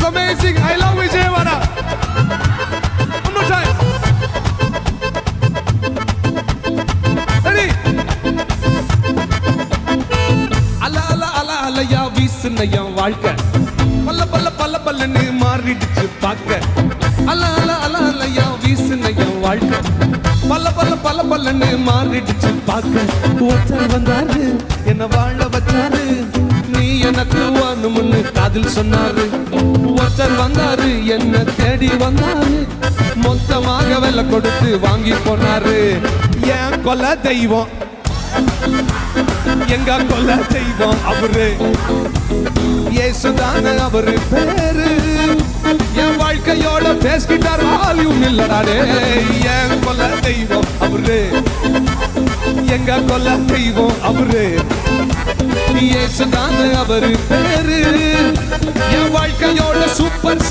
amazing. I love Vijayawada. One more time. Ready? Ala ala ala ala ya வீசுன என் வாழ்க்கை பல்ல பல்ல பல்ல பல்லன்னு மாறிடுச்சு பாக்க ala ala ala ala ya வீசுன என் வாழ்க்கை பல்ல பல்ல பல்ல பல்லன்னு மாறிடுச்சு பாக்க ஒருத்தர் வந்தாரு என்ன வாழ வச்சாரு நீ எனக்கு வாணும்னு காதில் சொன்னாரு ஒருத்தர் வந்தாரு என்ன தேடி வந்தாரு மொத்தமாக விலை கொடுத்து வாங்கி போனாரு என் கொலை தெய்வம் எங்க கொல்ல தெய்வம் அவரு இயேசுதான அவரு பேரு என் வாழ்க்கையோட பேசிட்டார் வால்யூம் இல்லடாடே என் கொல்ல தெய்வம் அவரு எங்க கொல்ல தெய்வம் அவரு இயேசுதான அவரு பேரு என் வாழ்க்கையோட சூப்பர்